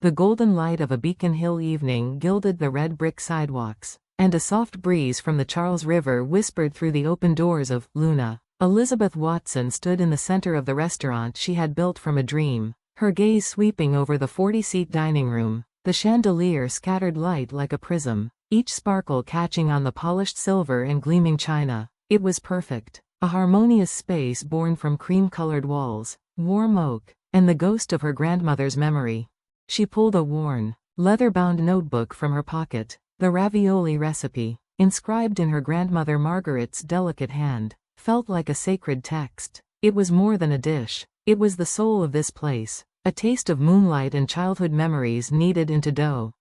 The golden light of a Beacon Hill evening gilded the red brick sidewalks, and a soft breeze from the Charles River whispered through the open doors of Luna. Elizabeth Watson stood in the center of the restaurant she had built from a dream, her gaze sweeping over the 40-seat dining room. The chandelier scattered light like a prism, each sparkle catching on the polished silver and gleaming china. It was perfect, a harmonious space born from cream-colored walls, warm oak, and the ghost of her grandmother's memory. She pulled a worn, leather-bound notebook from her pocket. The ravioli recipe, inscribed in her grandmother Margaret's delicate hand, felt like a sacred text. It was more than a dish. It was the soul of this place, a taste of moonlight and childhood memories kneaded into dough.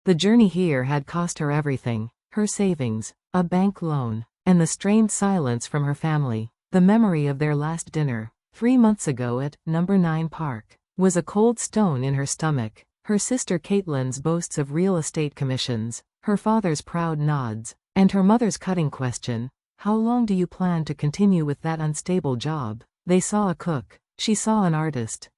The journey here had cost her everything, her savings, a bank loan, and the strained silence from her family. The memory of their last dinner, 3 months ago at No. 9 Park, was a cold stone in her stomach. Her sister Caitlin's boasts of real estate commissions, her father's proud nods, and her mother's cutting question, "How long do you plan to continue with that unstable job?" They saw a cook. She saw an artist.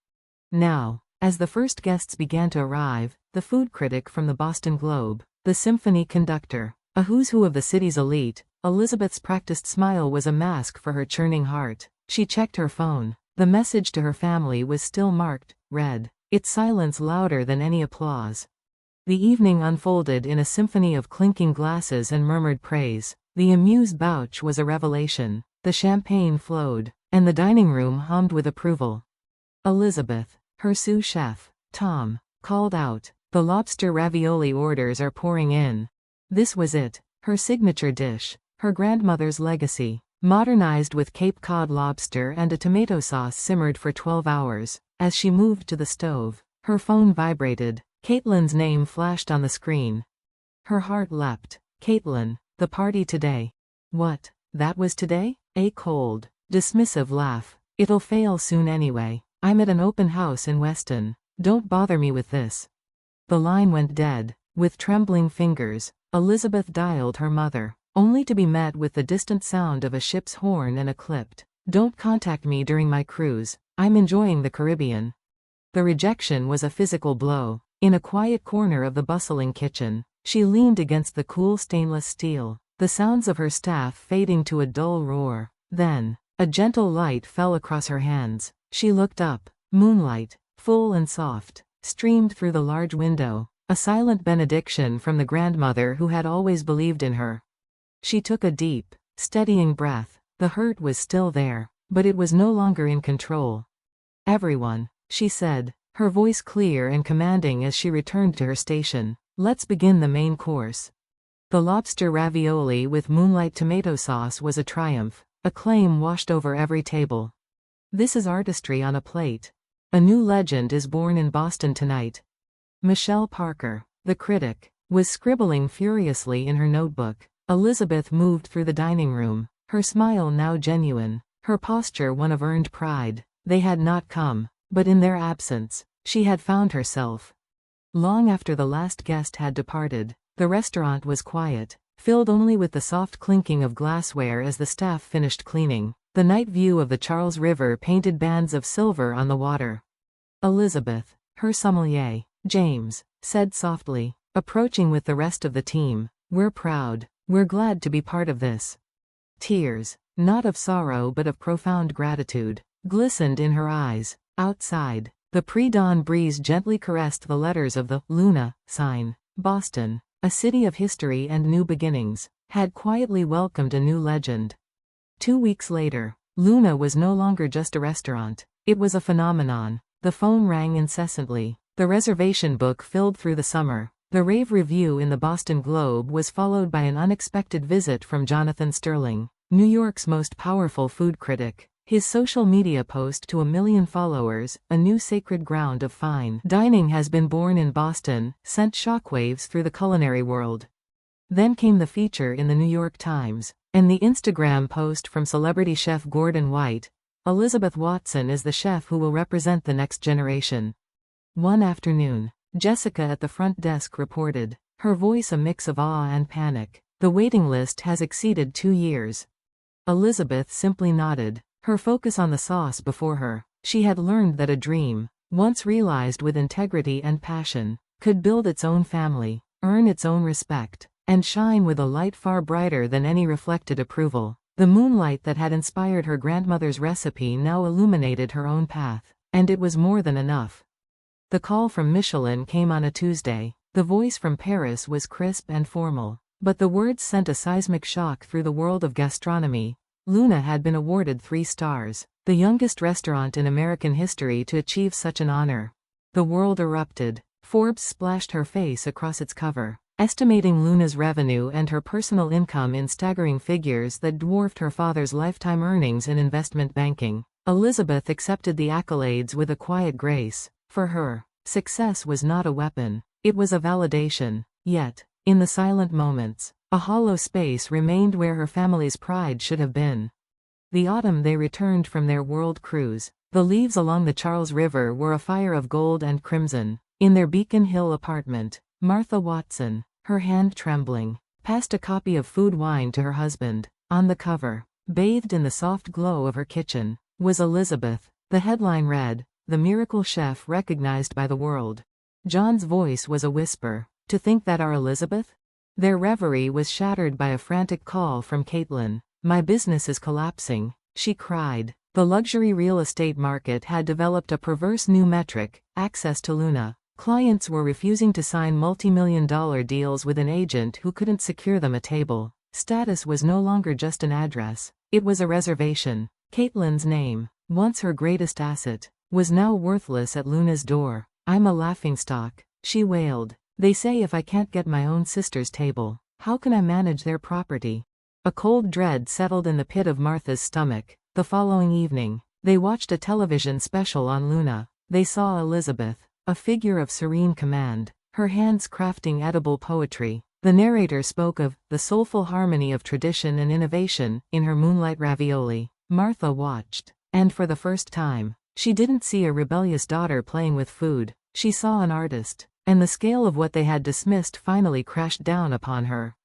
Now, as the first guests began to arrive, the food critic from the Boston Globe, the symphony conductor, a who's who of the city's elite, Elizabeth's practiced smile was a mask for her churning heart. She checked her phone. The message to her family was still marked "read," its silence louder than any applause. The evening unfolded in a symphony of clinking glasses and murmured praise. The amuse-bouche was a revelation. The champagne flowed, and the dining room hummed with approval. Elizabeth, her sous chef, Tom, called out, "The lobster ravioli orders are pouring in." This was it, her signature dish, her grandmother's legacy, modernized with Cape Cod lobster and a tomato sauce simmered for 12 hours. As she moved to the stove, her phone vibrated. Caitlin's name flashed on the screen. Her heart leapt. Caitlin, the party today. What, that was today? A cold, dismissive laugh. It'll fail soon anyway. I'm at an open house in Weston. Don't bother me with this. The line went dead. With trembling fingers, Elizabeth dialed her mother, only to be met with the distant sound of a ship's horn and a clipped, "Don't contact me during my cruise. I'm enjoying the Caribbean." The rejection was a physical blow. In a quiet corner of the bustling kitchen, she leaned against the cool stainless steel, the sounds of her staff fading to a dull roar. Then, a gentle light fell across her hands. She looked up. Moonlight, full and soft, streamed through the large window, a silent benediction from the grandmother who had always believed in her. She took a deep, steadying breath. The hurt was still there, but it was no longer in control. "Everyone," she said, her voice clear and commanding as she returned to her station, "let's begin the main course." The lobster ravioli with moonlight tomato sauce was a triumph. Acclaim washed over every table. "This is artistry on a plate. A new legend is born in Boston tonight." Michelle Parker, the critic, was scribbling furiously in her notebook. Elizabeth moved through the dining room, her smile now genuine, her posture one of earned pride. They had not come, but in their absence, she had found herself. Long after the last guest had departed, the restaurant was quiet, filled only with the soft clinking of glassware as the staff finished cleaning. The night view of the Charles River painted bands of silver on the water. Elizabeth, her sommelier, James, said softly, approaching with the rest of the team, "We're proud, we're glad to be part of this." Tears, not of sorrow but of profound gratitude, glistened in her eyes. Outside, the pre-dawn breeze gently caressed the letters of the Luna sign. Boston, a city of history and new beginnings, had quietly welcomed a new legend. 2 weeks later, Luna was no longer just a restaurant. It was a phenomenon. The phone rang incessantly. The reservation book filled through the summer. The rave review in the Boston Globe was followed by an unexpected visit from Jonathan Sterling, New York's most powerful food critic. His social media post to 1 million followers, "A new sacred ground of fine dining has been born in Boston," sent shockwaves through the culinary world. Then came the feature in the New York Times, and the Instagram post from celebrity chef Gordon White. Elizabeth Watson is the chef who will represent the next generation. One afternoon, Jessica at the front desk reported, her voice a mix of awe and panic, "The waiting list has exceeded 2 years." Elizabeth simply nodded, her focus on the sauce before her. She had learned that a dream, once realized with integrity and passion, could build its own family, earn its own respect, and shine with a light far brighter than any reflected approval. The moonlight that had inspired her grandmother's recipe now illuminated her own path, and it was more than enough. The call from Michelin came on a Tuesday. The voice from Paris was crisp and formal, but the words sent a seismic shock through the world of gastronomy. Luna had been awarded 3 stars, the youngest restaurant in American history to achieve such an honor. The world erupted. Forbes splashed her face across its cover, estimating Luna's revenue and her personal income in staggering figures that dwarfed her father's lifetime earnings in investment banking. Elizabeth accepted the accolades with a quiet grace. For her, success was not a weapon, it was a validation. Yet, in the silent moments, a hollow space remained where her family's pride should have been. The autumn they returned from their world cruise, the leaves along the Charles River were a fire of gold and crimson. In their Beacon Hill apartment, Martha Watson, her hand trembling, passed a copy of Food Wine to her husband. On the cover, bathed in the soft glow of her kitchen, was Elizabeth. The headline read, "The Miracle Chef Recognized by the World." John's voice was a whisper. "To think that our Elizabeth?" Their reverie was shattered by a frantic call from Caitlin. "My business is collapsing," she cried. The luxury real estate market had developed a perverse new metric: access to Luna. Clients were refusing to sign multi-million-dollar deals with an agent who couldn't secure them a table. Status was no longer just an address, it was a reservation. Caitlin's name, once her greatest asset, was now worthless at Luna's door. "I'm a laughingstock," she wailed. "They say if I can't get my own sister's table, how can I manage their property?" A cold dread settled in the pit of Martha's stomach. The following evening, they watched a television special on Luna. They saw Elizabeth, a figure of serene command, her hands crafting edible poetry. The narrator spoke of the soulful harmony of tradition and innovation in her moonlight ravioli. Martha watched, and for the first time, she didn't see a rebellious daughter playing with food. She saw an artist, and the scale of what they had dismissed finally crashed down upon her.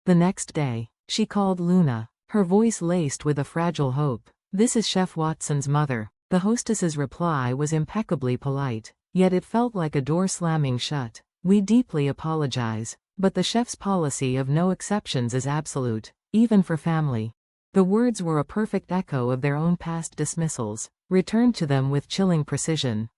The next day, she called Luna, her voice laced with a fragile hope. "This is Chef Watson's mother." The hostess's reply was impeccably polite, yet it felt like a door slamming shut. "We deeply apologize, but the chef's policy of no exceptions is absolute, even for family." The words were a perfect echo of their own past dismissals, returned to them with chilling precision.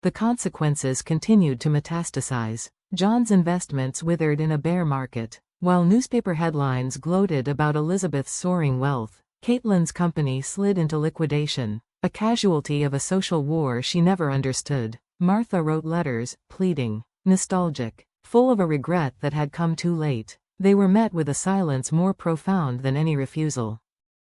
The consequences continued to metastasize. John's investments withered in a bear market, while newspaper headlines gloated about Elizabeth's soaring wealth. Caitlin's company slid into liquidation, a casualty of a social war she never understood. Martha wrote letters, pleading, nostalgic, full of a regret that had come too late. They were met with a silence more profound than any refusal.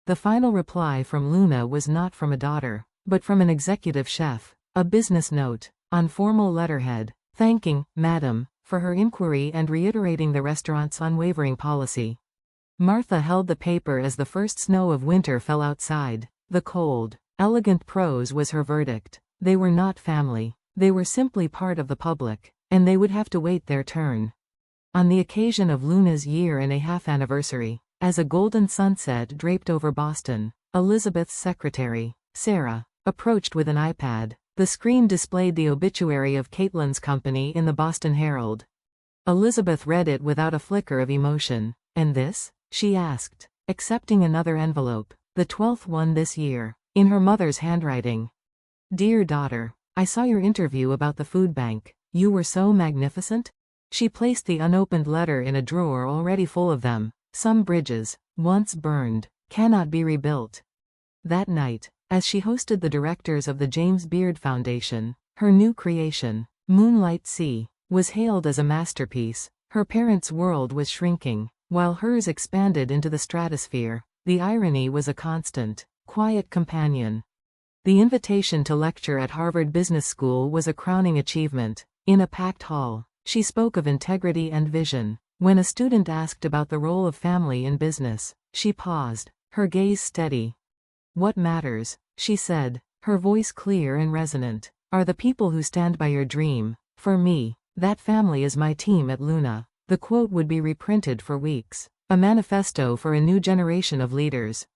The final reply from Luna was not from a daughter, but from an executive chef, a business note, on formal letterhead, thanking Madam for her inquiry and reiterating the restaurant's unwavering policy. Martha held the paper as the first snow of winter fell outside. The cold, elegant prose was her verdict. They were not family. They were simply part of the public, and they would have to wait their turn. On the occasion of Luna's year-and-a-half anniversary, as a golden sunset draped over Boston, Elizabeth's secretary, Sarah, approached with an iPad. The screen displayed the obituary of Caitlin's company in the Boston Herald. Elizabeth read it without a flicker of emotion. "And this?" she asked, accepting another envelope, the 12th one this year, in her mother's handwriting. "Dear daughter, I saw your interview about the food bank. You were so magnificent." She placed the unopened letter in a drawer already full of them. "Some bridges, once burned, cannot be rebuilt." That night, as she hosted the directors of the James Beard Foundation, her new creation, Moonlight Sea, was hailed as a masterpiece. Her parents' world was shrinking, while hers expanded into the stratosphere. The irony was a constant, quiet companion. The invitation to lecture at Harvard Business School was a crowning achievement. In a packed hall, she spoke of integrity and vision. When a student asked about the role of family in business, she paused, her gaze steady. "What matters," she said, her voice clear and resonant, "are the people who stand by your dream. For me, that family is my team at Luna." The quote would be reprinted for weeks, a manifesto for a new generation of leaders.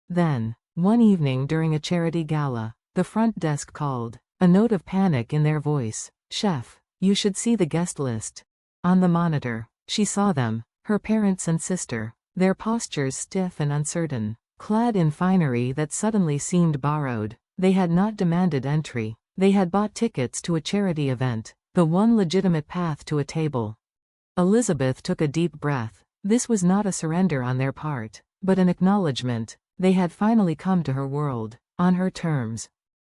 Then, one evening during a charity gala, the front desk called. a note of panic in their voice. "Chef, you should see the guest list." On the monitor, she saw them, her parents and sister, their postures stiff and uncertain, clad in finery that suddenly seemed borrowed. They had not demanded entry. They had bought tickets to a charity event, the one legitimate path to a table. Elizabeth took a deep breath. This was not a surrender on their part, but an acknowledgement. They had finally come to her world, on her terms.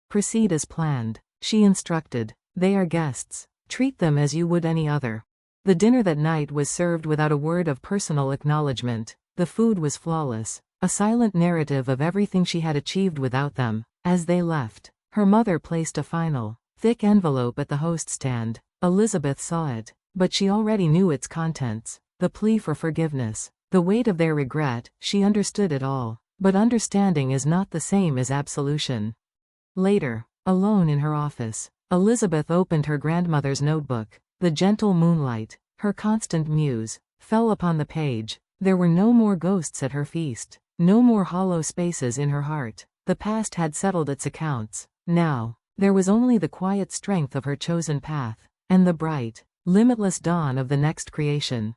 "Proceed as planned," she instructed. "They are guests. Treat them as you would any other." The dinner that night was served without a word of personal acknowledgement. The food was flawless, a silent narrative of everything she had achieved without them. As they left, her mother placed a final, thick envelope at the host stand. Elizabeth saw it, but she already knew its contents. The plea for forgiveness, the weight of their regret. She understood it all, but understanding is not the same as absolution. Later, alone in her office, Elizabeth opened her grandmother's notebook. The gentle moonlight, her constant muse, fell upon the page. There were no more ghosts at her feast, no more hollow spaces in her heart. The past had settled its accounts. Now, there was only the quiet strength of her chosen path, and the bright, limitless dawn of the next creation.